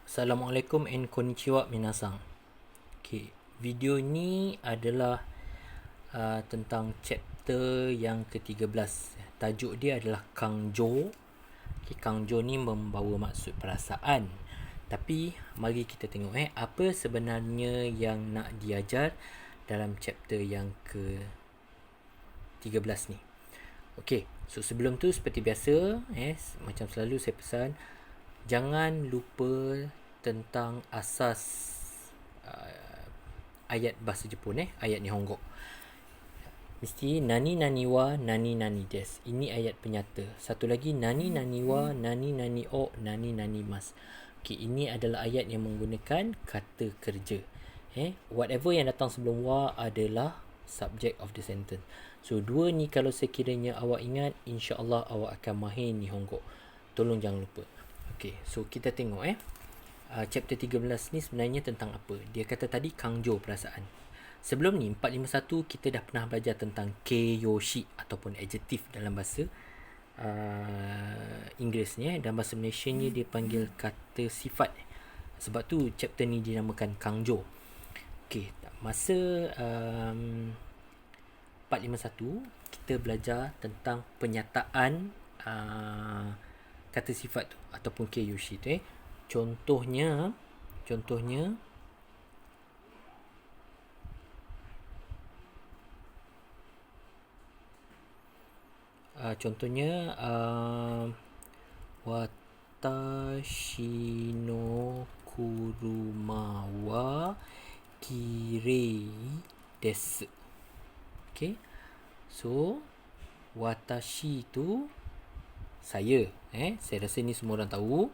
Assalamualaikum and konnichiwa minasan. Okay, video ni adalah tentang chapter yang ke-13. Tajuk dia adalah Kangjo. Okay, Kangjo ni membawa maksud perasaan. Tapi mari kita tengok apa sebenarnya yang nak diajar dalam chapter yang ke-13 ni. Okay, so sebelum tu seperti biasa, macam selalu saya pesan, jangan lupa tentang asas ayat bahasa Jepun, ayat Nihongo. Mesti nani nani wa nani nani des. Ini ayat penyata. Satu lagi nani nani wa nani nani o nani nani mas. Okay, ini adalah ayat yang menggunakan kata kerja. Whatever yang datang sebelum wa adalah subject of the sentence. So dua ni kalau sekiranya awak ingat, insya-Allah awak akan mahir Nihongo. Tolong jangan lupa. Okay, so kita tengok chapter 13 ni sebenarnya tentang apa. Dia kata tadi Kangjo, perasaan. Sebelum ni 451 kita dah pernah belajar tentang keiyoshi ataupun adjektif dalam bahasa Inggeris ni. Dalam bahasa Malaysia ni dia panggil kata sifat. Sebab tu chapter ni dinamakan Kangjo. Okay, masa 451 kita belajar tentang penyataan kata sifat tu ataupun keiyoshi tu. Contohnya watashi no kuruma wa kirei desu. Okay, so watashi tu saya. Saya rasa ni semua orang tahu.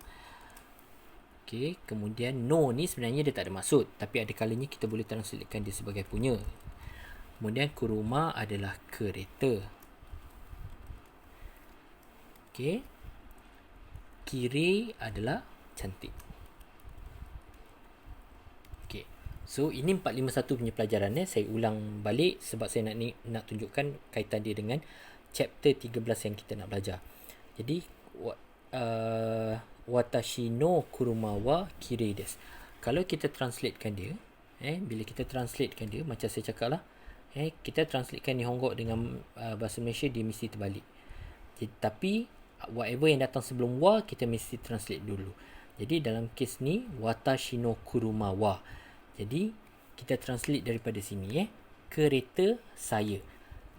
Okay, kemudian no ni sebenarnya dia tak ada maksud, tapi ada kalanya kita boleh translatekan dia sebagai punya. Kemudian kuruma adalah kereta. Okay, kiri adalah cantik. Okay, so ini 451 punya pelajaran. Saya ulang balik sebab saya nak tunjukkan kaitan dia dengan chapter 13 yang kita nak belajar. Jadi watashi no kuruma wa kirei desu. Kalau kita translatekan dia, bila kita translatekan dia, macam saya cakap lah, kita translatekan Nihongo dengan bahasa Malaysia, dia mesti terbalik. Jadi, tapi whatever yang datang sebelum wa, kita mesti translate dulu. Jadi dalam kes ni watashi no kuruma wa. Jadi kita translate daripada sini, kereta saya.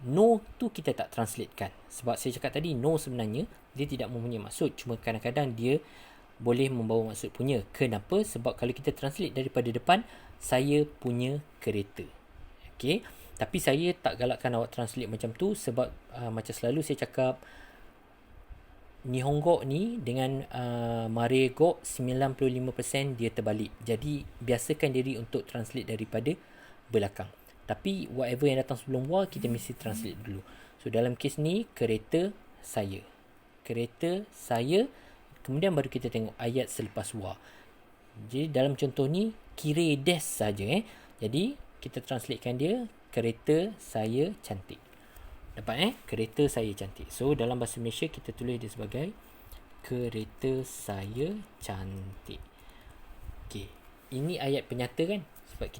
No tu kita tak translatekan. Sebab saya cakap tadi, no sebenarnya dia tidak mempunyai maksud. Cuma kadang-kadang dia boleh membawa maksud punya. Kenapa? Sebab kalau kita translate daripada depan, saya punya kereta. Okay. Tapi saya tak galakkan awak translate macam tu. Sebab macam selalu saya cakap, Nihongo ni dengan Marego 95% dia terbalik. Jadi biasakan diri untuk translate daripada belakang. Tapi whatever yang datang sebelum wa, kita mesti translate dulu. So dalam kes ni, kereta saya. Kereta saya. Kemudian baru kita tengok ayat selepas wa. Jadi dalam contoh ni, kirei desu saja. Jadi kita translatekan dia, kereta saya cantik. Dapat kereta saya cantik. So dalam bahasa Malaysia kita tulis dia sebagai kereta saya cantik. Okay, ini ayat penyata kan? Sebab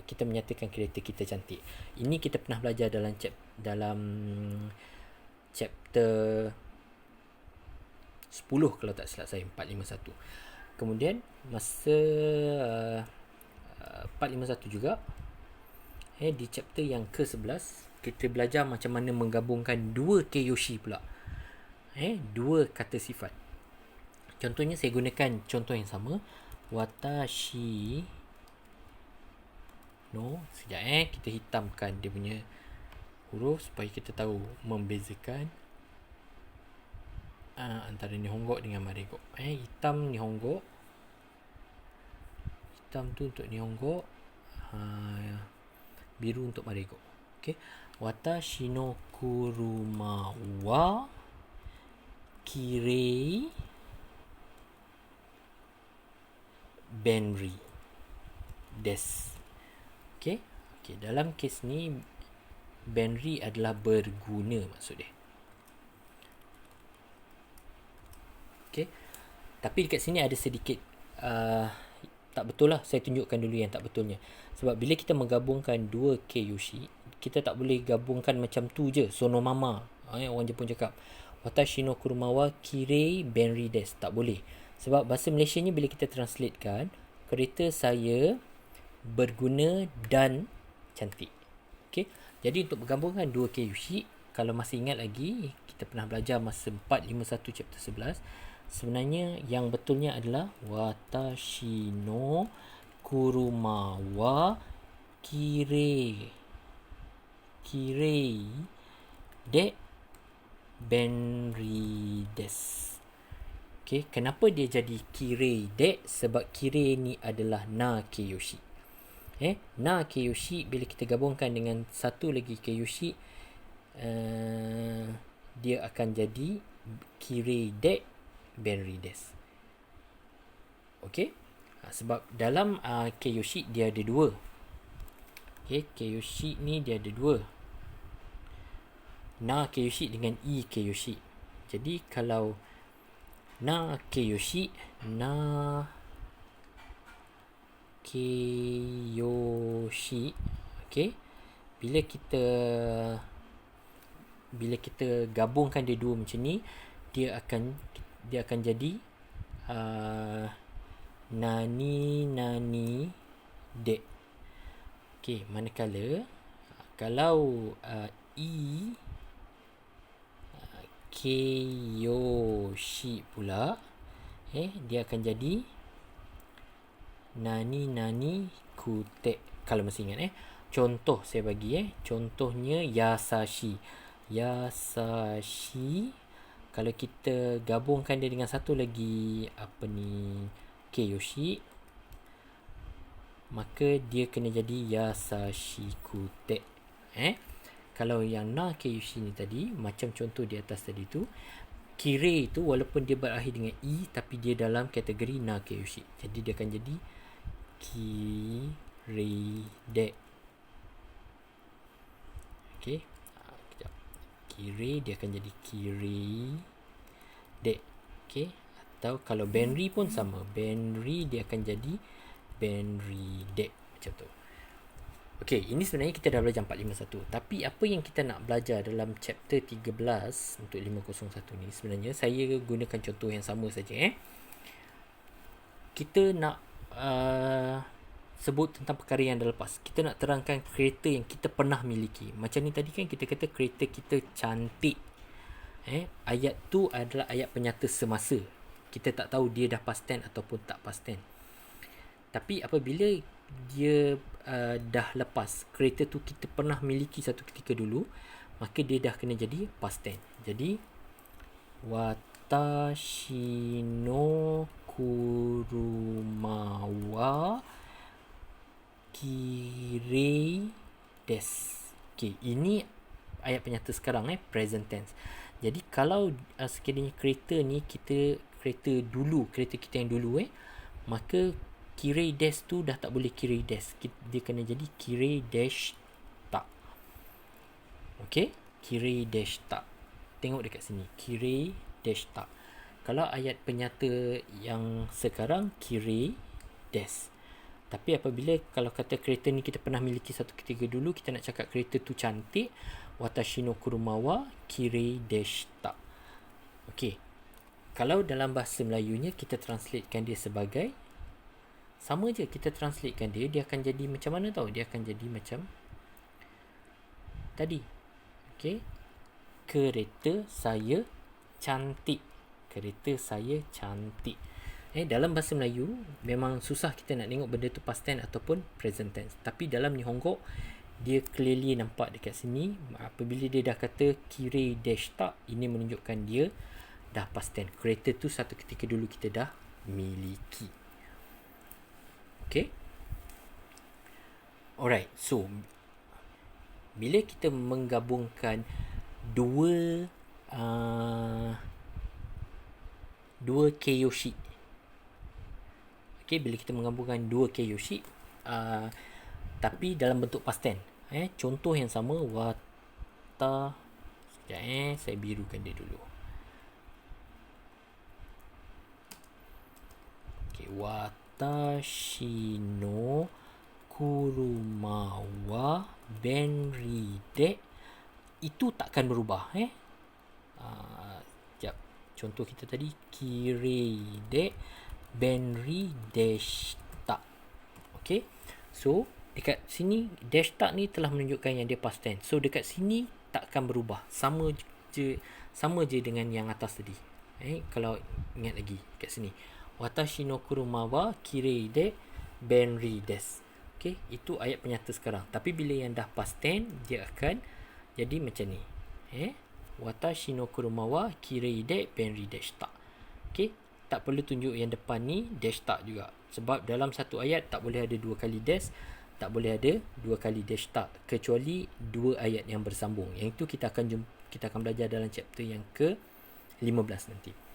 kita menyatakan kereta kita cantik. Ini kita pernah belajar dalam chapter 10 kalau tak silap saya, 451. Kemudian masa 451 juga, di chapter yang ke-11 kita belajar macam mana menggabungkan dua keiyoshi pula. Dua kata sifat. Contohnya saya gunakan contoh yang sama. Watashi no, sekejap kita hitamkan dia punya huruf supaya kita tahu membezakan antara Nihongo dengan Marego. Hitam Nihongo, hitam tu untuk Nihongo, biru untuk Marego. Okay, watashi no kuruma wa kirei benri desu. Okay, dalam kes ni benri adalah berguna maksud dia. Okay, tapi dekat sini ada sedikit tak betul lah. Saya tunjukkan dulu yang tak betulnya. Sebab bila kita menggabungkan dua Kyoshi, kita tak boleh gabungkan macam tu je. Sonomama. Orang Jepun cakap. Watashi no kuruma wa kirei benri desu. Tak boleh. Sebab bahasa Malaysia ni bila kita translatekan, kereta saya berguna dan cantik. Okay. Jadi untuk menggabungkan dua Kyoshi, kalau masih ingat lagi, kita pernah belajar masa 451 chapter 11, sebenarnya yang betulnya adalah watashi no kuruma wa kirei de benri desu. Okay, kenapa dia jadi kirei de? Sebab kirei ni adalah na keiyoshi. Na keiyoshi bila kita gabungkan dengan satu lagi keiyoshi, dia akan jadi kirei de benri desu. Okay, sebab dalam keiyoshi dia ada dua. Okay, keiyoshi ni dia ada dua. Na keiyoshi dengan i keiyoshi. Jadi kalau na keiyoshi, okay, bila kita gabungkan dia dua macam ni, dia akan jadi nani de. Okay, manakala kalau i keiyoshi pula, dia akan jadi nani kute. Kalau masih ingat, contoh saya bagi, contohnya yasashi. Kalau kita gabungkan dia dengan satu lagi keiyoshi, maka dia kena jadi yasashi kute. Kalau yang na keiyoshi ni tadi, macam contoh di atas tadi tu, kirei tu walaupun dia berakhir dengan i, tapi dia dalam kategori na keiyoshi. Jadi dia akan jadi kirei de. Okay, kejap. Kirei dia akan jadi kirei de. Okay, atau kalau benri pun sama. Benri dia akan jadi benri de. Macam tu. Okay, ini sebenarnya kita dah belajar 451. Tapi apa yang kita nak belajar dalam chapter 13 untuk 501 ni, sebenarnya saya gunakan contoh yang sama saja. Kita nak sebut tentang perkara yang dah lepas. Kita nak terangkan kereta yang kita pernah miliki. Macam ni tadi kan kita kata kereta kita cantik. Ayat tu adalah ayat penyata semasa. Kita tak tahu dia dah past tense ataupun tak past tense. Tapi apabila dia dah lepas, kereta tu kita pernah miliki satu ketika dulu, maka dia dah kena jadi past tense. Jadi watashi no kuruma wa kirei desu. Okay, ini ayat penyata sekarang, present tense. Jadi kalau sekiranya kereta ni kereta kita yang dulu, maka kirei desu tu dah tak boleh kirei desu. Dia kena jadi kirei dash tak. Okay, kirei dash tak. Tengok dekat sini, kirei dash tak. Kalau ayat penyata yang sekarang, kirei desu. Tapi apabila kalau kata kereta ni kita pernah miliki satu ketika dulu, kita nak cakap kereta tu cantik, watashi no kuruma wa kirei dash tak. Okay, kalau dalam bahasa Melayunya kita translatekan dia sebagai, sama je, kita translatekan dia akan jadi macam mana tau? Dia akan jadi macam tadi. Okay, kereta saya cantik. Kereta saya cantik. Dalam bahasa Melayu memang susah kita nak tengok benda tu past tense ataupun present tense. Tapi dalam Nihongo dia clearly nampak dekat sini. Apabila dia dah kata kirei dash tak, ini menunjukkan dia dah past tense. Kereta tu satu ketika dulu kita dah miliki. Okay. Alright. So bila kita menggabungkan dua keiyoshi. Okay, bila kita menggabungkan dua keiyoshi tapi dalam bentuk past tense. Contoh yang sama, sekejap, saya birukan dia dulu. Okay, Watashi no kuruma wa benri de. Itu takkan berubah. Sekejap. Contoh kita tadi. Kirei de benri deshita. Okay. So, dekat sini deshita ni telah menunjukkan yang dia past tense. So, dekat sini takkan berubah. Sama je dengan yang atas tadi. Kalau ingat lagi kat sini. Watashi no kuruma wa kirei de benri desu. Okay, itu ayat penyata sekarang. Tapi bila yang dah past tense, dia akan jadi macam ni. Watashi no kuruma wa kirei de benri deshita. Okay, tak perlu tunjuk yang depan ni deshita juga. Sebab dalam satu ayat tak boleh ada 2 kali des, tak boleh ada 2 kali deshita, kecuali 2 ayat yang bersambung. Yang itu kita akan belajar dalam chapter yang ke-15 nanti.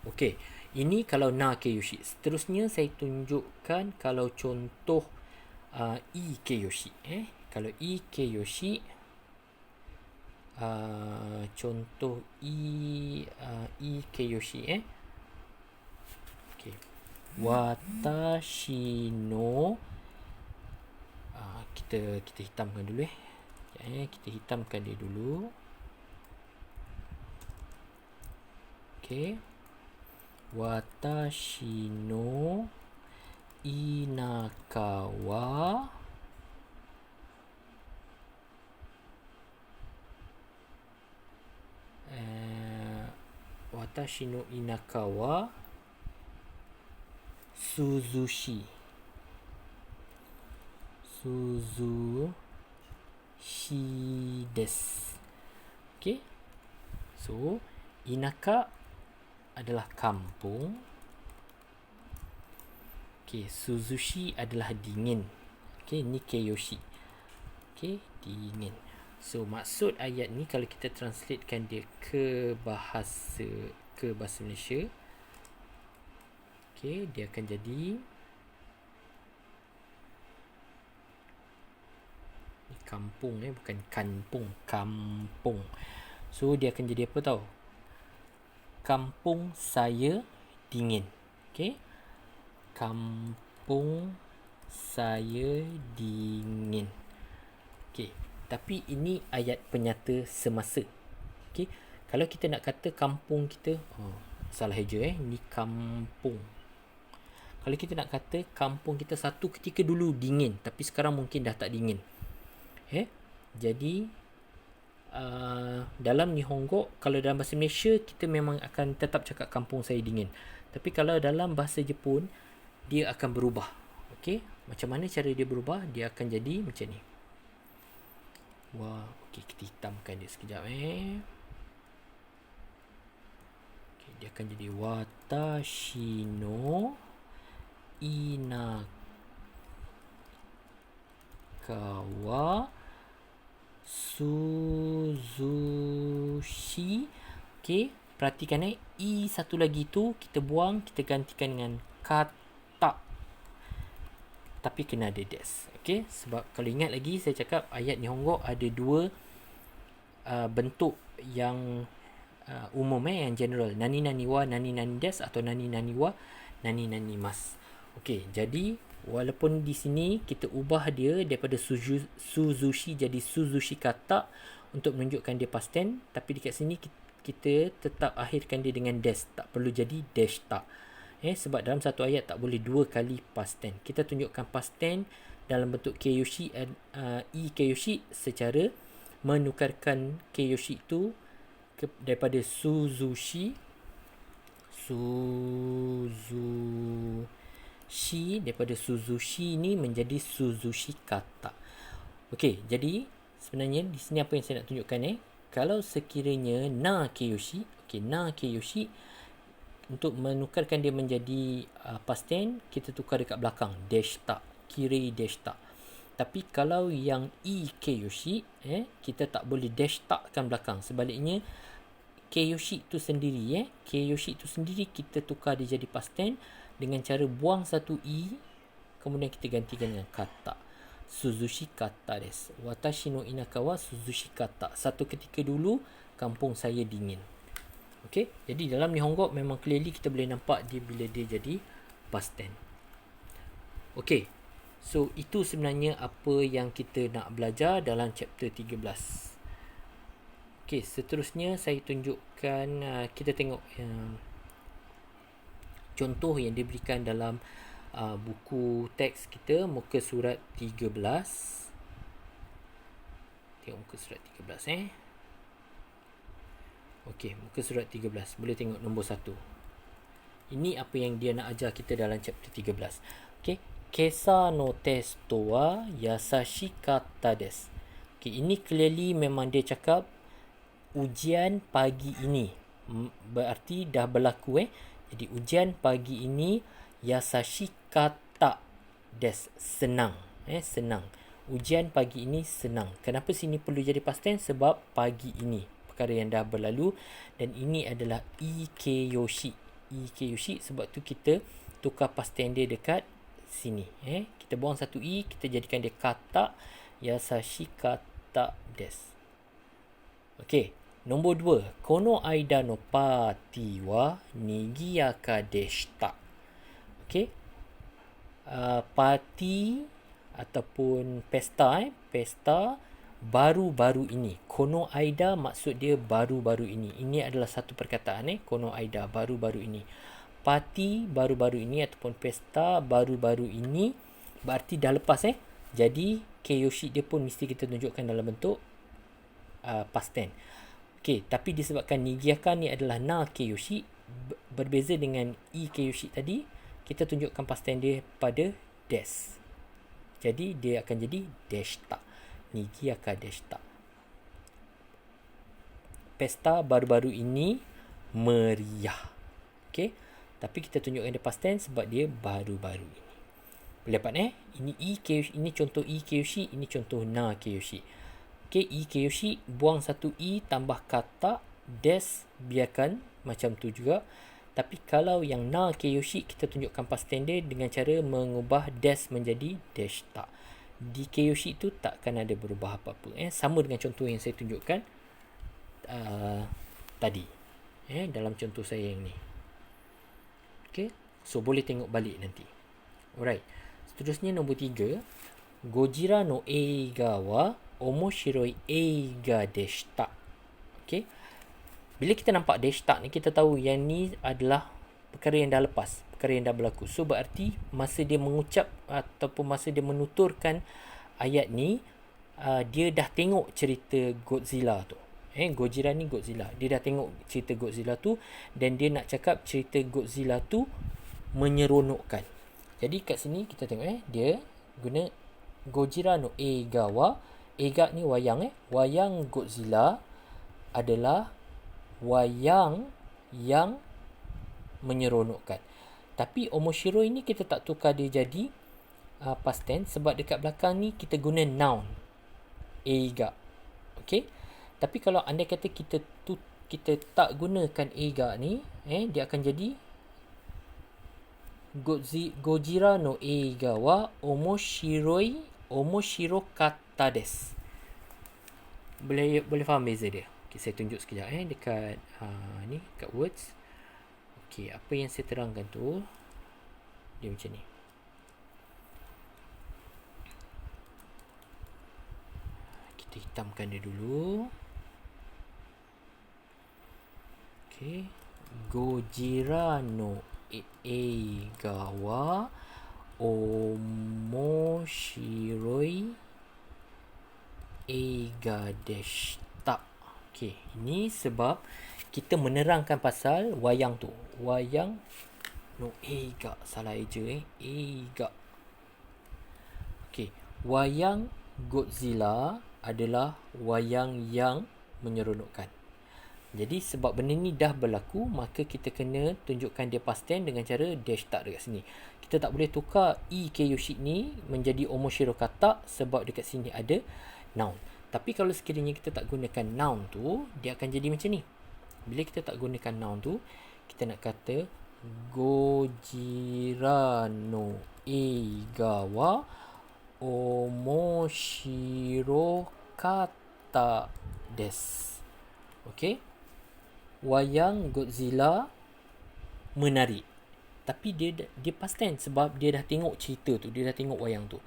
Okey, ini kalau na keiyoshi. Seterusnya saya tunjukkan kalau contoh i keiyoshi. Kalau i keiyoshi, contoh i keiyoshi. Okey. Watashi no kita hitamkan dulu. Kita hitamkan dia dulu. Okey. Watashi no inaka wa watashi no inaka wa suzushi desu. Okay. So, inaka adalah kampung. Okay, suzushi adalah dingin. Okay, ni keiyoshi. Okay, dingin. So, maksud ayat ni kalau kita translatekan dia ke bahasa Malaysia, okay, dia akan jadi kampung, bukan kanpung, kampung. So, dia akan jadi apa tau? Kampung saya dingin. Okay, kampung saya dingin. Okay, tapi ini ayat penyata semasa. Okay, kalau kita nak kata kampung kita, salah eja ni kampung. Kalau kita nak kata kampung kita satu ketika dulu dingin, tapi sekarang mungkin dah tak dingin. Jadi dalam Nihongo, kalau dalam bahasa Malaysia kita memang akan tetap cakap kampung saya dingin. Tapi kalau dalam bahasa Jepun, dia akan berubah. Okey, macam mana cara dia berubah? Dia akan jadi macam ni. Wah, okey, kita hitamkan dia sekejap. Okey, dia akan jadi watashi no inaka wa suzushi. Okey, perhatikan i satu lagi tu kita buang, kita gantikan dengan kata. Tapi kena ada des. Okey, sebab kalau ingat lagi saya cakap ayat Nihongo ada 2 bentuk yang umum yang general. Nani nani wa nani nani des atau nani nani wa nani nani mas. Okey, jadi walaupun di sini kita ubah dia daripada suzushi jadi suzushi kata untuk menunjukkan dia past tense, tapi dekat sini kita tetap akhirkan dia dengan des, tak perlu jadi deshita. Sebab dalam satu ayat tak boleh 2 kali past tense. Kita tunjukkan past tense dalam bentuk keiyoshi i keiyoshi secara menukarkan keiyoshi itu daripada suzushi daripada suzushi ni menjadi suzushi kata. Okey, jadi sebenarnya di sini apa yang saya nak tunjukkan kalau sekiranya na keiyoshi, na keiyoshi untuk menukarkan dia menjadi past tense, kita tukar dekat belakang deshita, kirei deshita. Tapi kalau yang i keiyoshi, kita tak boleh deshitakan belakang. Sebaliknya keiyoshi tu sendiri, keiyoshi tu sendiri kita tukar dia jadi past tense dengan cara buang satu i, kemudian kita gantikan dengan kata. Suzushi kata desu. Watashi no inaka wa suzushi kata. Satu ketika dulu kampung saya dingin. Okay, jadi dalam Nihongo memang clearly kita boleh nampak dia bila dia jadi past tense. Okay, so itu sebenarnya apa yang kita nak belajar dalam chapter 13. Okay, seterusnya saya tunjukkan, kita tengok contoh yang diberikan dalam buku teks kita, muka surat 13. Tengok muka surat 13 Okey, muka surat 13. Boleh tengok nombor 1. Ini apa yang dia nak ajar kita dalam chapter 13. Okey, Kesa no testo wa yasashikatta desu. Okey, ini clearly memang dia cakap ujian pagi ini. Berarti dah berlaku Jadi ujian pagi ini yasashikatta desu, senang. Senang. Ujian pagi ini senang. Kenapa sini perlu jadi past tense? Sebab pagi ini, perkara yang dah berlalu, dan ini adalah ikeyoshi. Ikeyoshi, sebab tu kita tukar past tense dia dekat sini. Kita buang satu i, kita jadikan dia kata yasashikatta desu. Okey, nombor 2. Kono aida no party wa nigiyaka deshita. Okey. Parti ataupun pesta pesta baru-baru ini. Kono aida maksud dia baru-baru ini. Ini adalah satu perkataan kono aida, baru-baru ini. Parti baru-baru ini ataupun pesta baru-baru ini berarti dah lepas Jadi keyoshi dia pun mesti kita tunjukkan dalam bentuk past tense. Okey, tapi disebabkan nigiyaka ni adalah na keyoshi, berbeza dengan i keyoshi tadi, kita tunjukkan past tense dia pada des. Jadi dia akan jadi deshita. Nigiyaka deshita. Pesta baru-baru ini meriah. Okey, tapi kita tunjukkan dia past tense sebab dia baru-baru ini. Boleh dapat Ini i keyoshi, ini contoh i keyoshi, ini contoh na keyoshi. Okey, i keyoshi, buang satu i, tambah kata des, biarkan macam tu juga. Tapi kalau yang na keyoshi, kita tunjukkan past tense dia dengan cara mengubah des menjadi deshita. Di keyoshi itu takkan ada berubah apa-apa. Sama dengan contoh yang saya tunjukkan tadi. Dalam contoh saya yang ni. Okey, so boleh tengok balik nanti. Alright. Seterusnya nombor 3. Gojira no eiga wa omoshiroi eiga deshita. Okey. Bila kita nampak deshita ni, kita tahu yang ni adalah perkara yang dah lepas, perkara yang dah berlaku. So berarti masa dia mengucap ataupun masa dia menuturkan ayat ni, dia dah tengok cerita Godzilla tu. Gojira ni Godzilla. Dia dah tengok cerita Godzilla tu dan dia nak cakap cerita Godzilla tu menyeronokkan. Jadi kat sini kita tengok dia guna Gojira no eiga wa, eiga ni wayang wayang Godzilla adalah wayang yang menyeronokkan. Tapi omoshiro ini kita tak tukar dia jadi past tense sebab dekat belakang ni kita guna noun eiga. Okey. Tapi kalau andai kata kita tak gunakan eiga ni, dia akan jadi Gojira no eiga wa omoshiro katta desu. Boleh faham beza dia? Okay, saya tunjuk sekejap dekat ni, kat words. Okey, apa yang saya terangkan tu dia macam ni. Kita hitamkan dia dulu. Okey, Gojira no eiga wa omoshiroi eiga deshita. Okey, ini sebab kita menerangkan pasal wayang tu. Wayang no eiga, salah eja eiga. Okey, wayang Godzilla adalah wayang yang menyeronokkan. Jadi sebab benda ni dah berlaku, maka kita kena tunjukkan dia past tense dengan cara dash tak dekat sini. Kita tak boleh tukar i keyoshi ni menjadi omoshiro kata sebab dekat sini ada noun. Tapi kalau sekiranya kita tak gunakan noun tu, dia akan jadi macam ni. Bila kita tak gunakan noun tu, kita nak kata Gojira no eiga wa omoshiro kata desu. Okey? wayang Godzilla menarik. Tapi dia past tense sebab dia dah tengok cerita tu, dia dah tengok wayang tu.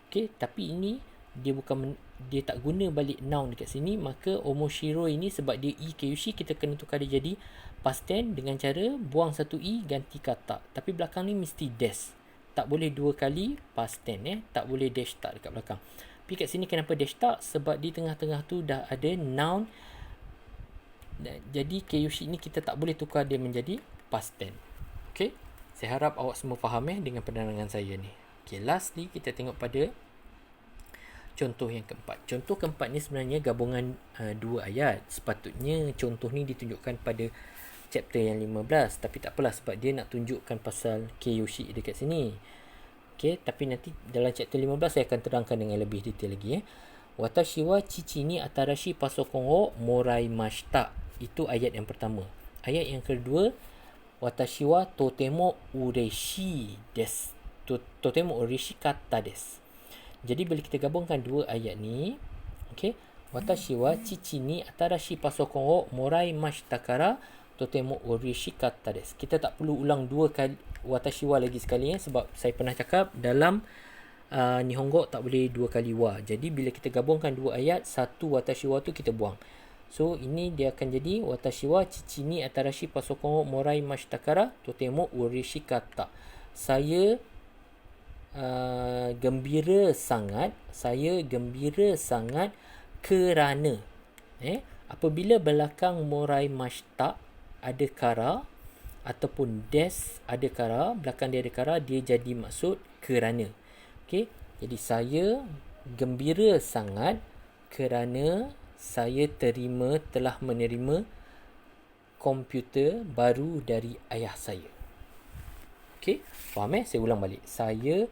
Okey, tapi ini dia tak guna balik noun dekat sini, maka omoshiro ini sebab dia i keiushi, kita kena tukar dia jadi past tense dengan cara buang satu i ganti kata. Tapi belakang ni mesti des. Tak boleh dua kali past tense tak boleh dash tak dekat belakang. Tapi kat sini kenapa dash tak? Sebab di tengah-tengah tu dah ada noun. Jadi keiushi ni kita tak boleh tukar dia menjadi past tense. Okey, saya harap awak semua faham dengan penerangan saya ni. Okey, lastly kita tengok pada contoh yang keempat. Contoh keempat ni sebenarnya gabungan dua ayat. Sepatutnya contoh ni ditunjukkan pada chapter yang 15. Tapi tak apalah sebab dia nak tunjukkan pasal keiushi dekat sini. Okay, tapi nanti dalam chapter 15 saya akan terangkan dengan lebih detail lagi. Watashi wa chichi ni atarashi pasokon o moraimashita. Itu ayat yang pertama. Ayat yang kedua, watashi wa totemo ureshi desu. Totemo ureshikatta desu. Jadi bila kita gabungkan dua ayat ni, okey, watashi wa chichi ni atarashi pasokon o moraimashita kara totemo ureshikatta desu. Kita tak perlu ulang dua kali watashi wa lagi sekali sebab saya pernah cakap dalam Nihongo tak boleh dua kali wa. Jadi bila kita gabungkan dua ayat, satu watashi wa tu kita buang. So ini dia akan jadi watashi wa chichi ni atarashi pasokon o moraimashita kara totemo ureshikatta. Saya gembira sangat kerana apabila belakang moraimashita ada kara ataupun des ada kara, belakang dia ada kara, dia jadi maksud kerana. Okey, jadi saya gembira sangat kerana saya telah menerima komputer baru dari ayah saya. Okey, faham Saya ulang balik. Saya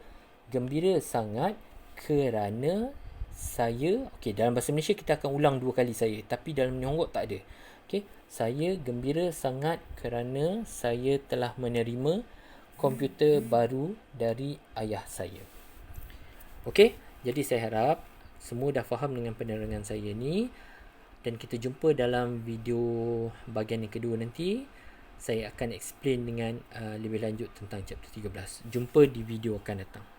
gembira sangat kerana saya, okey, dalam bahasa Malaysia kita akan ulang dua kali saya, tapi dalam Nihongo tak ada. Okey, saya gembira sangat kerana saya telah menerima komputer baru dari ayah saya. Okey, jadi saya harap semua dah faham dengan penerangan saya ni, dan kita jumpa dalam video bahagian yang kedua nanti. Saya akan explain dengan lebih lanjut tentang chapter 13. Jumpa di video akan datang.